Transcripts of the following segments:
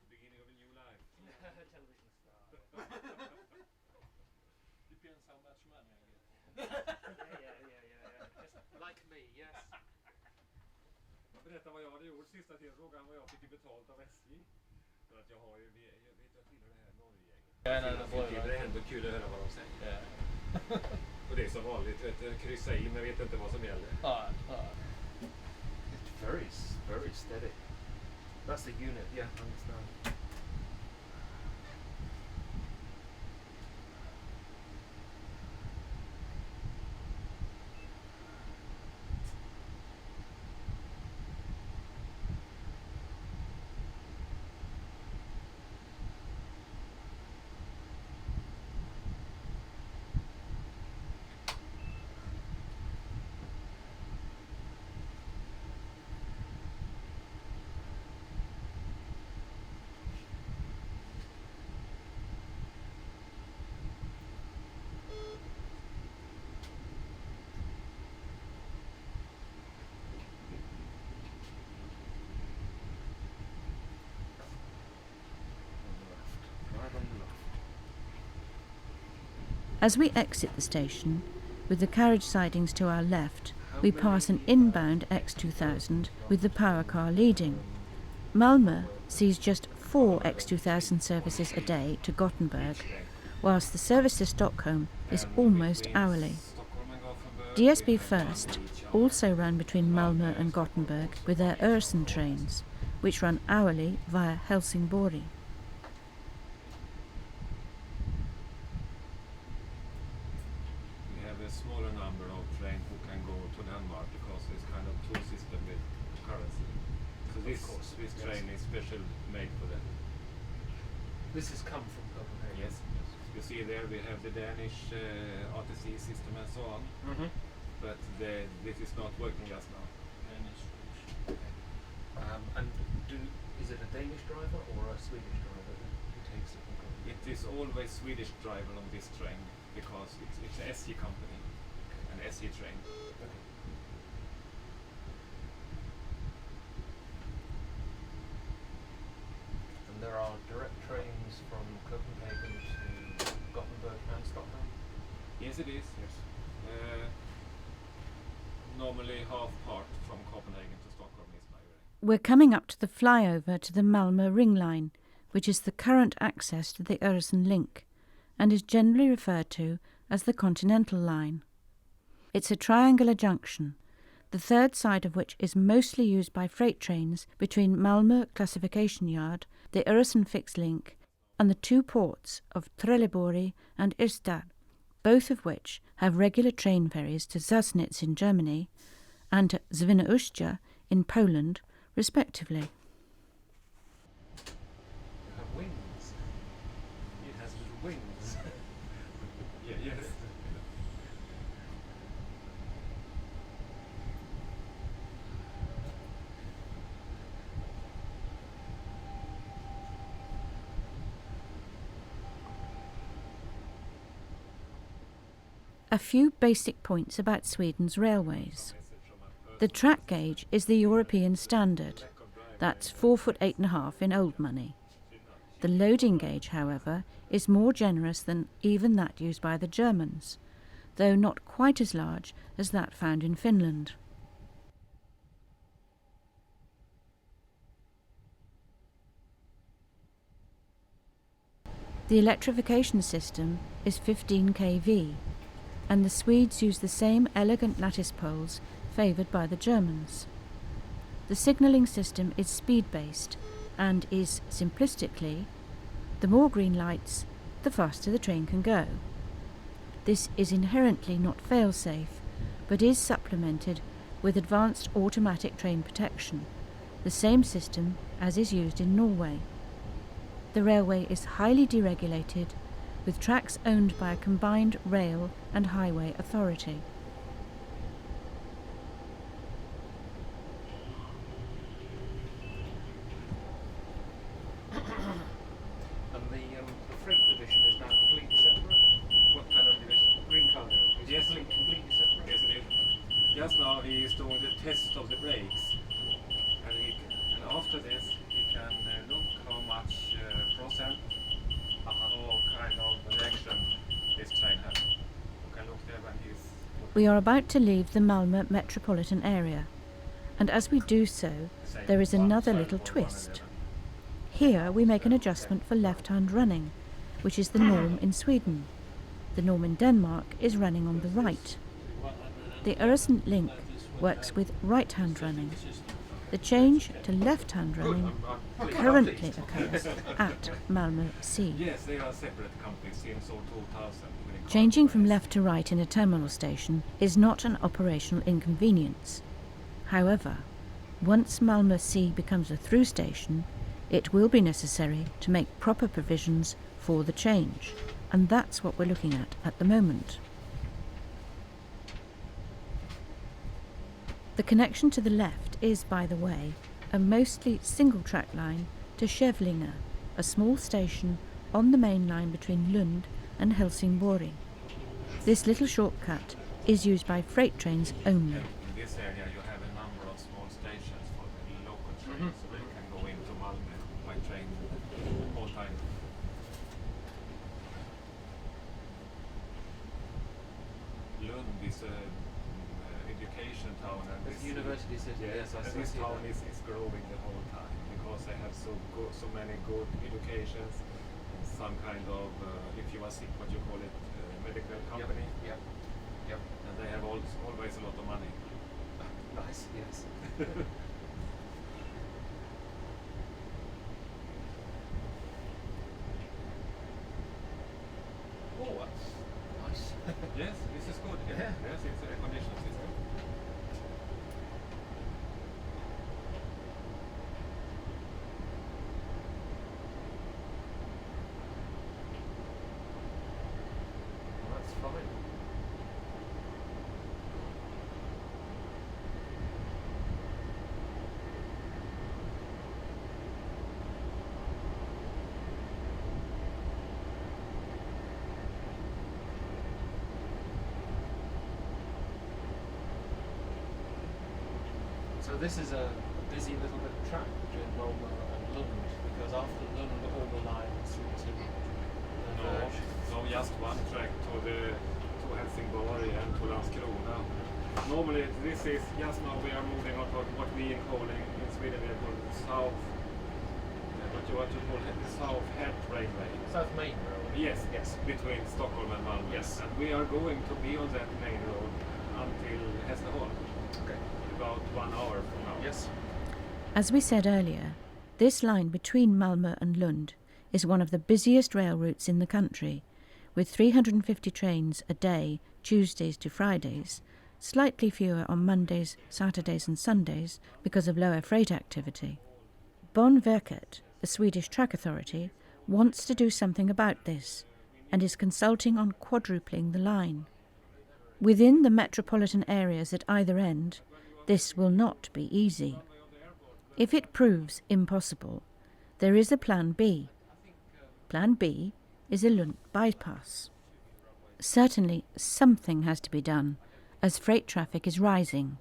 Beginning of a new life. Television star. Depends how much money I get. Yeah. Just like me, yes. Jag berättar vad jag hade gjort sista tiden. Frågan vad jag fick betalt av SJ. För att jag har ju, jag vet jag tillhör det här Norge-gänget. Det är ändå kul att höra vad de säger. Och det är som vanligt, kryssa i men vet inte vad som gäller. It's very steady. That's the unit, yeah, I understand. As we exit the station, with the carriage sidings to our left, we pass an inbound X2000 with the power car leading. Malmö sees just 4 X2000 services a day to Gothenburg, whilst the service to Stockholm is almost hourly. DSB First also run between Malmö and Gothenburg with their Öresund trains, which run hourly via Helsingborg. Smaller number of trains who can go to Denmark because it's kind of two system with currency. So this train is special made for that. This has come from Copenhagen. Yes. You see there we have the Danish RTC system and so on. But this is not working just now. Danish. And is it a Danish driver or a Swedish driver who takes it from Copenhagen? It is always Swedish driver on this train because it's an SJ company, an SJ train. Okay. And there are direct trains from Copenhagen to Gothenburg and Stockholm? Yes, it is. Yes. Normally half part from Copenhagen to Stockholm is my way. We're coming up to the flyover to the Malmö Ring Line, which is the current access to the Öresund link, and is generally referred to as the Continental Line. It's a triangular junction, the third side of which is mostly used by freight trains between Malmö Classification Yard, the Öresund Fixed Link, and the two ports of Trelleborg and Ystad, both of which have regular train ferries to Sassnitz in Germany and to Świnoujście in Poland, respectively. You have wings. It has little wings. Yes. A few basic points about Sweden's railways. The track gauge is the European standard. That's 4 foot 8.5 in old money. The loading gauge, however, is more generous than even that used by the Germans, though not quite as large as that found in Finland. The electrification system is 15 kV, and the Swedes use the same elegant lattice poles favoured by the Germans. The signalling system is speed-based and is, simplistically, the more green lights, the faster the train can go. This is inherently not fail-safe, but is supplemented with advanced automatic train protection, the same system as is used in Norway. The railway is highly deregulated, with tracks owned by a combined rail and highway authority. And the freight division is now completely separate? What kind of division? Green car is Yes. completely separate? Yes, it is. Just now he is doing the test of the brakes, after this, we can look how much percent or kind of reaction this train has. You can look there when he's... We are about to leave the Malmö metropolitan area, and as we do so, there is another little twist. Here we make an adjustment for left-hand running, which is the norm in Sweden. The norm in Denmark is running on the right. The Øresund link works with right-hand running. The change to left-hand running currently occurs at Malmö C. Yes, they are separate companies since 2000. Changing from left to right in a terminal station is not an operational inconvenience. However, once Malmö C becomes a through station, it will be necessary to make proper provisions for the change, and that's what we're looking at the moment. The connection to the left is, by the way, a mostly single-track line to Kävlinge, a small station on the main line between Lund and Helsingborg. This little shortcut is used by freight trains only. In this area you have a number of small stations for the local trains, so you can go into Malmö by train all time. Lund is a education town, and The university city. Yes, I and see this that. town is growing the whole time because they have so many good educations, some kind of if you are sick, what you call it, medical company, Yep. Yep. and they have always a lot of money. Nice. Yes. Oh, that's nice. Yes, this is good. Yeah. Yes, it's a air conditioning system. Well, that's fine. So this is a busy little bit of track between Malmö and Lund, because after Lund all the lines seem to converge. No, just one track to Helsingborg and to Landskrona. Normally, this is just now we are moving on to what we are calling in Sweden we are calling the south. What you call the South Head Railway. South Main Road. Yes, between Stockholm and Malmö. Yes. And we are going to be on that main road until Hässleholm, Okay. about 1 hour from now. Yes. As we said earlier, this line between Malmö and Lund is one of the busiest rail routes in the country, with 350 trains a day, Tuesdays to Fridays, slightly fewer on Mondays, Saturdays and Sundays because of lower freight activity. Banverket, the Swedish track authority, wants to do something about this and is consulting on quadrupling the line. Within the metropolitan areas at either end, this will not be easy. If it proves impossible, there is a Plan B. Plan B is a Lund bypass. Certainly something has to be done, as freight traffic is rising,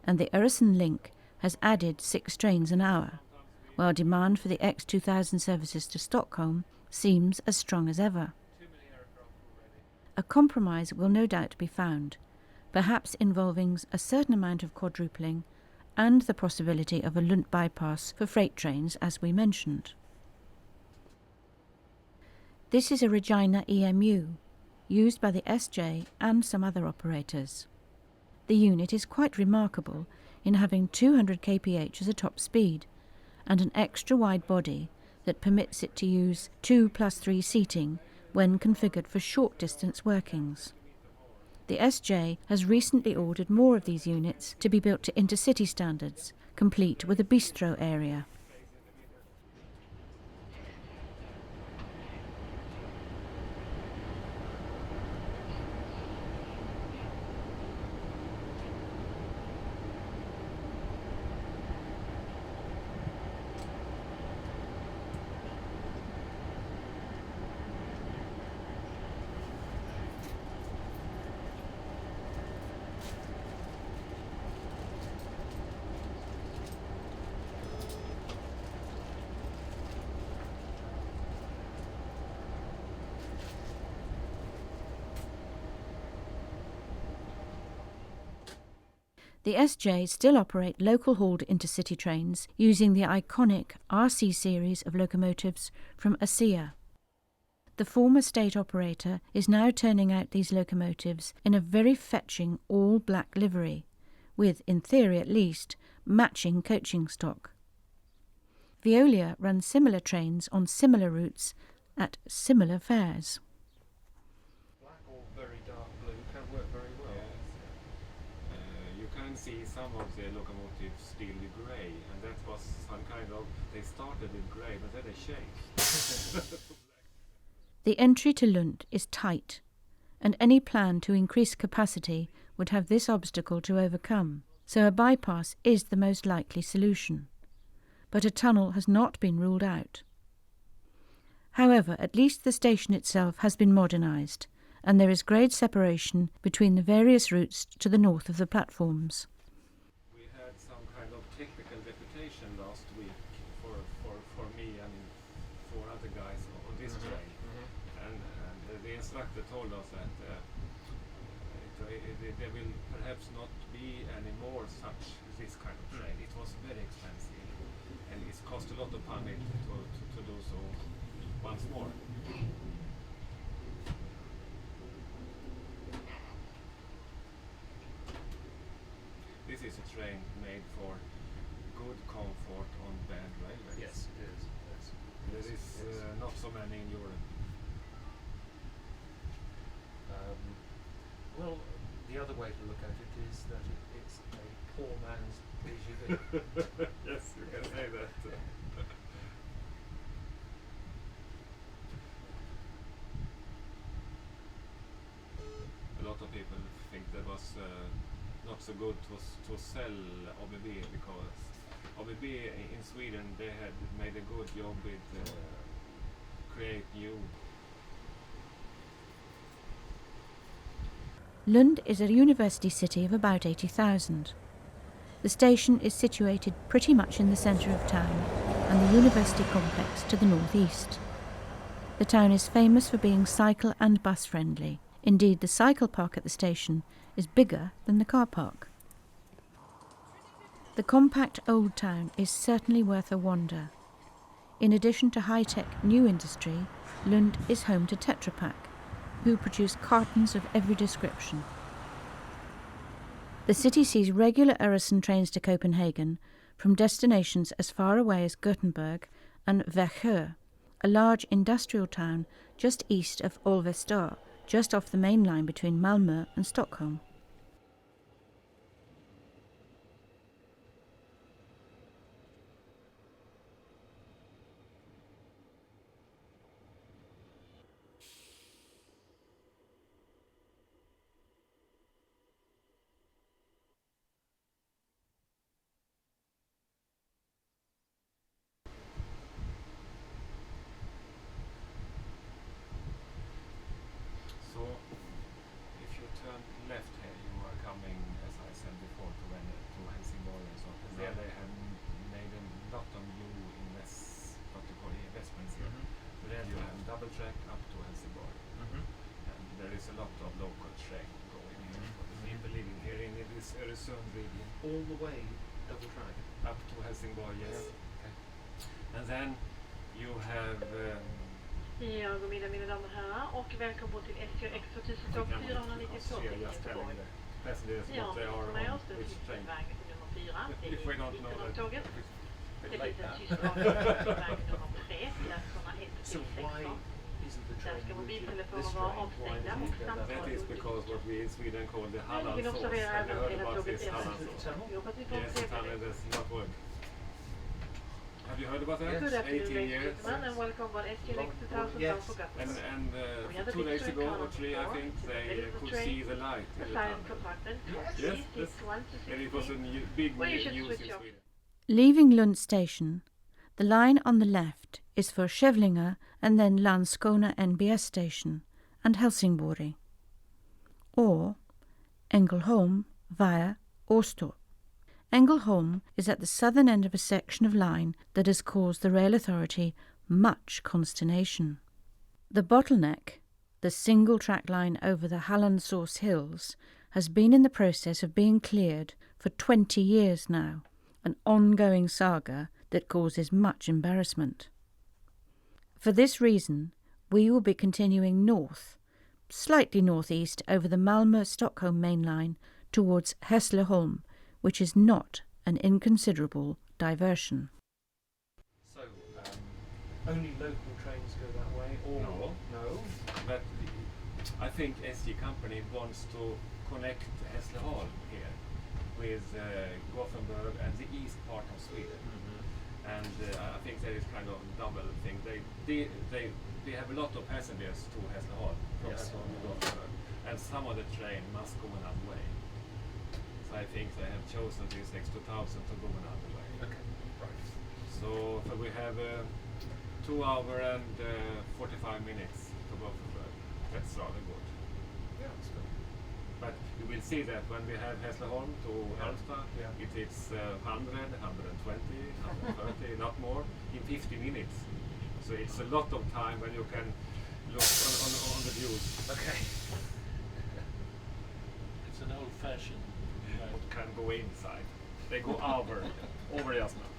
and the Øresund link has added 6 trains an hour, while demand for the X2000 services to Stockholm seems as strong as ever. A compromise will no doubt be found, perhaps involving a certain amount of quadrupling and the possibility of a Lund bypass for freight trains, as we mentioned. This is a Regina EMU, used by the SJ and some other operators. The unit is quite remarkable in having 200 kph as a top speed, and an extra wide body that permits it to use 2+3 seating when configured for short distance workings. The SJ has recently ordered more of these units to be built to intercity standards, complete with a bistro area. The SJ still operate local hauled intercity trains using the iconic RC series of locomotives from ASEA. The former state operator is now turning out these locomotives in a very fetching all-black livery, with, in theory at least, matching coaching stock. Veolia runs similar trains on similar routes at similar fares. Black or very dark blue can work very well. Yes. You can see some of the locomotives still grey, and that was some kind of, they started with grey, but then they changed. The entry to Lund is tight, and any plan to increase capacity would have this obstacle to overcome, so a bypass is the most likely solution. But a tunnel has not been ruled out. However, at least the station itself has been modernised, and there is grade separation between the various routes to the north of the platforms. We had some kind of technical deputation last week for me and 4 other guys on this train. And the instructor told us that there will perhaps not be any more this kind of train. It was very expensive, and it cost a lot of money to do so once more. This is a train made for good comfort on bad railways. Yes, it is. Yes. There is not so many in Europe. Well, the other way to look at it is that it's a poor man's TGV. Yes, you can say that. A lot of people think that was not so good to sell ABB, because ABB in Sweden, they had made a good job with create new. Lund is a university city of about 80,000. The station is situated pretty much in the centre of town, and the university complex to the northeast. The town is famous for being cycle and bus friendly. Indeed, the cycle park at the station is bigger than the car park. The compact old town is certainly worth a wander. In addition to high-tech new industry, Lund is home to Tetra Pak, who produce cartons of every description. The city sees regular Øresund trains to Copenhagen from destinations as far away as Gothenburg and Växjö, a large industrial town just east of Halmstad, just off the main line between Malmö and Stockholm. So, if you turn left here, you are coming, as I said before, to Helsingborg and so on. And there they have made a lot of new investments here. So there you have double track up to Helsingborg. And there is a lot of local train going here for the people living here in this Øresund region. All the way double track. Up to Helsingborg, yes. Okay. And then you have Ja, god middag mina damer och herrar och välkommen till SJ X2000 492 till Göteborg. Ja, som är avslutningsvagn nummer 4, det är 19-tåget. Det finns en tysk avslutningsvagn nummer 3, klasserna 1-16. Där ska mobiltelefoner vara avstängda och that is because what we in Sweden call the Halland vi sauce. observerar Have you även heard hela about tåget this Halland sauce? Jag hoppas vi får Yes, the tunnel does not work. Have you heard about that? Good afternoon, 18 ladies years. and gentlemen, and welcome on SJ X2000 Yes. for Gothenburg. And 2 days ago or 3, I think, they could see the light in The the silent tunnel. compartment. Yes, yes. And it was a big Well, you should news in switch off. Sweden. Leaving Lund station, the line on the left is for Kävlinge and then Landskrona NBS station and Helsingborg, or Ängelholm via Åstorp. Ängelholm is at the southern end of a section of line that has caused the rail authority much consternation. The bottleneck, the single track line over the Hallandsås hills, has been in the process of being cleared for 20 years now, an ongoing saga that causes much embarrassment. For this reason, we will be continuing north, slightly northeast over the Malmö-Stockholm main line towards Hässleholm, which is not an inconsiderable diversion. So, only local trains go that way, or No. But I think SJ company wants to connect Hässleholm here with Gothenburg and the east part of Sweden. And I think there is kind of double thing. They have a lot of passengers to Hässleholm from Hässleholm to Gothenburg, and some of the train must go another way. So I think they have chosen this X2000 to go another way. Okay, right. So we have 2 hours and 45 minutes to Gothenburg. That's rather good. Yeah, that's good. But you will see that when we have Hässleholm to Halmstad, Yeah. it is 100, 120, 130, not more, in 50 minutes. So it's a lot of time when you can look on the views. Okay. It's an old-fashioned. What can go inside. They go over just now.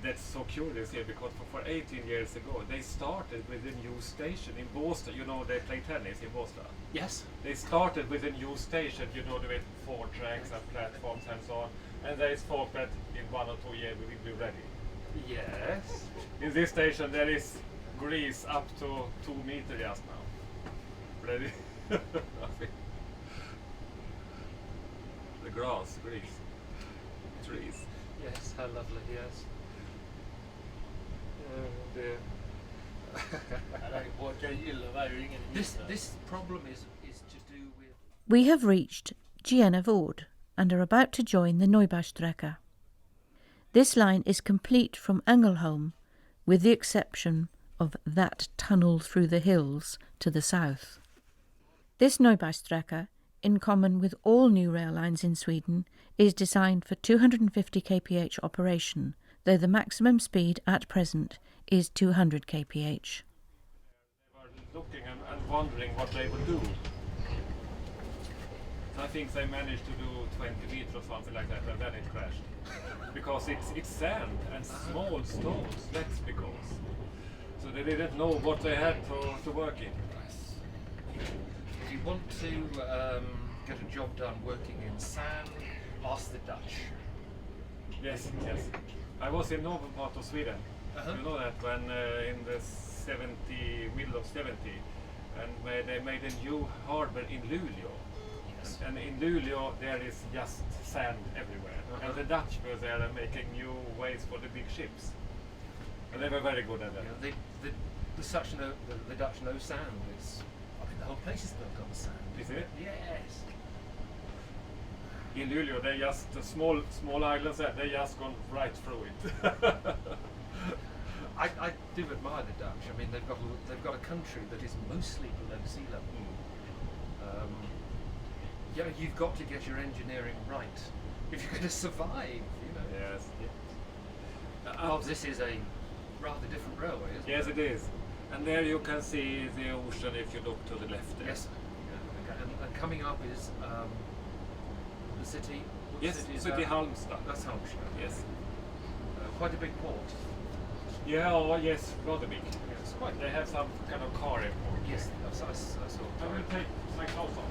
That's so curious here because for 18 years ago they started with a new station in Båstad. You know they play tennis in Båstad. Yes. They started with a new station, you know, with 4 tracks and platforms and so on. And they thought that in 1 or 2 years we will be ready. Yes. In this station there is grease up to 2 meters just now. Ready? The grass, grease, trees. Yes, how lovely, yes. This problem is to do with... We have reached Gothenburg and are about to join the Neubaustrecke. This line is complete from Ängelholm, with the exception of that tunnel through the hills to the south. This Neubaustrecke, in common with all new rail lines in Sweden, is designed for 250 kph operation, though the maximum speed at present is 200 kph. They were looking and wondering what they would do. So I think they managed to do 20 meters or something like that, and then it crashed. Because it's sand and small stones, that's because. So they didn't know what they had to work in. If you want to get a job done working in sand, ask the Dutch. Yes. I was in northern part of Sweden. You know that when in the middle of 70, and they made a new harbor in Luleå. Yes. And in Luleå there is just sand everywhere. And the Dutch were there and making new ways for the big ships. And they were very good at that. You know, the Dutch know sand. I mean, the whole place is built on sand. Is it? Yes. In Luleå, they just small islands there. They just gone right through it. I do admire the Dutch. I mean, they've got a country that is mostly below sea level. Yeah, you've got to get your engineering right if you're going to survive. You know. Yes. Well, this is a rather different railway, isn't it? Yes, it is. And there you can see the ocean if you look to the left there. Yes. Yeah, okay. And coming up is the city. What Yes, city is city that? Halmstad. That's Halmstad. Yes. Quite a big port. Yeah, yes, rather big. Yes, quite. They have some kind of car airport. Yes, I saw. I will take my clothes off.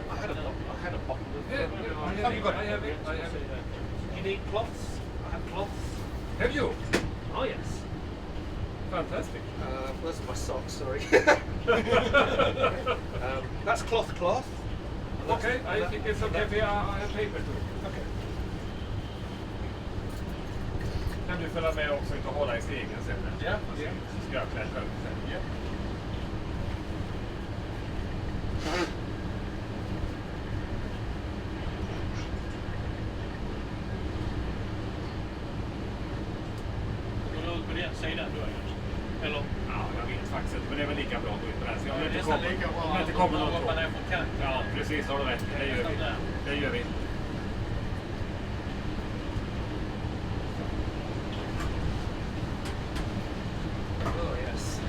I had a bottle of. I have it. You need cloths? I have cloths. Have you? Oh yes. Fantastic. Where's my socks? Sorry. That's cloth. Okay, I think it's okay. I have paper too. Okay. Kan du följa med också och hålla i stegen sen? Ja. Så ska jag klättra upp sen. Ja. Går du ut på den sidan då? Eller? Ja, jag vet faktiskt inte, men det är väl lika bra att gå ut på den sidan. Om det nästan lika bra om det inte kommer något hoppa ner från kanten. Ja, precis, har du rätt. Det gör vi. Det gör vi. Oh yes.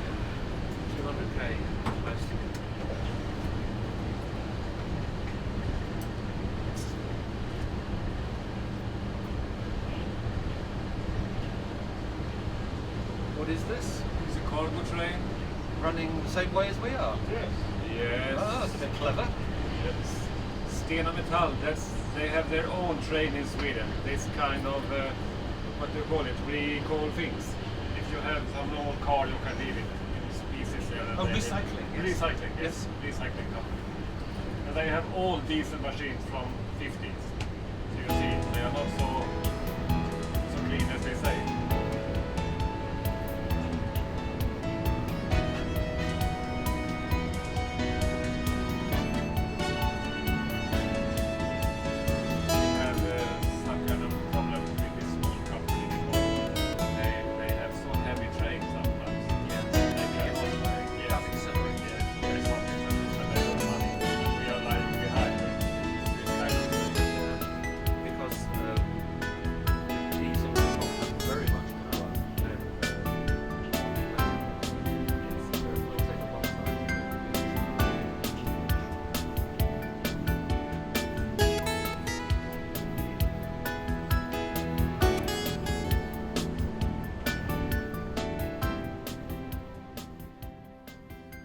200k. What is this? It's a cargo train. Running the same way as we are? Yes. Oh, that's a bit clever. That's Stena Metall. They have their own train in Sweden. This kind of, what do you call it? Recall things. If you have some old car, you can leave it in pieces there. Oh, recycling, yes. Recycling, yes. Recycling company. And they have all diesel machines from 50s. So you see, they are not so clean as they say.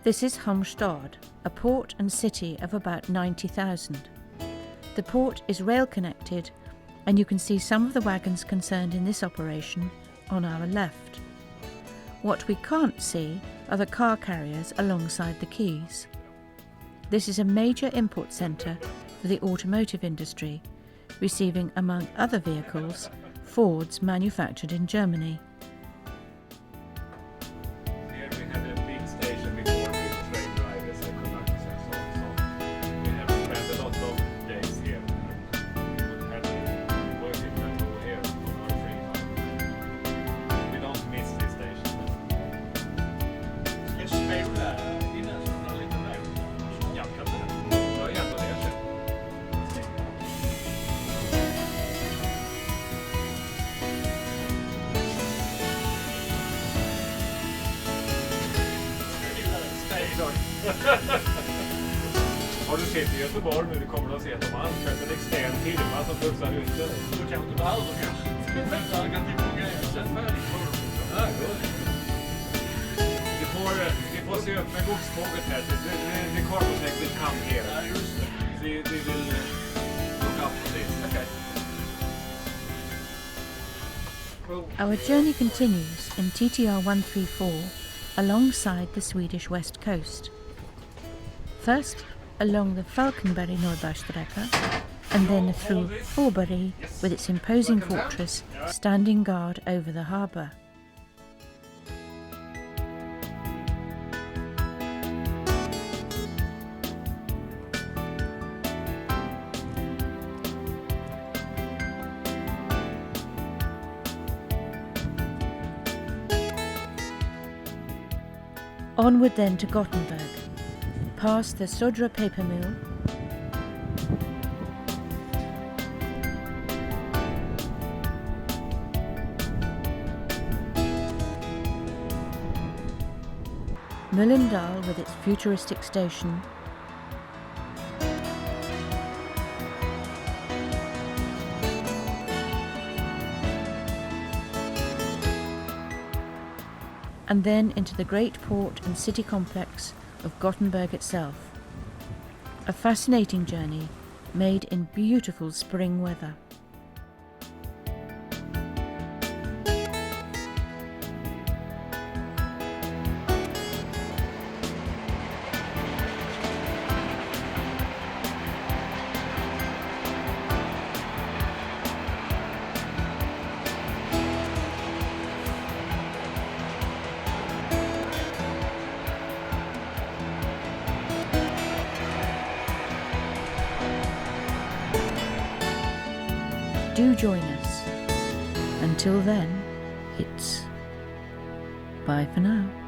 This is Halmstad, a port and city of about 90,000. The port is rail connected, and you can see some of the wagons concerned in this operation on our left. What we can't see are the car carriers alongside the quays. This is a major import centre for the automotive industry, receiving, among other vehicles, Fords manufactured in Germany. Here we had a big station before with train drivers and conductors and so on. So we have spent a lot of days here. And we would have working back over here on our free time. We don't miss this station. Ska jag spola innan så blir det lite mer? Ja, kan du? Ja, ändå det sen. Har du sett i Göteborg nu? Du kommer att se att de har anställt en extern firma som putsar ut det. Du kanske inte behöver det. Det kan inte fungera. Sen färdigt på Vi får se upp med godståget här. The cargo tank will come here. Ja, just det. We will look up for this. Okay. Our journey continues in TTR134 alongside the Swedish west coast. First along the Falkenberg Norrbergsträcka and then through Forberg with its imposing fortress standing guard over the harbour. Onward then to Gothenburg, past the Södra paper mill, Mölndal with its futuristic station, and then into the great port and city complex of Gothenburg itself. A fascinating journey made in beautiful spring weather. Do join us. Until then, it's bye for now.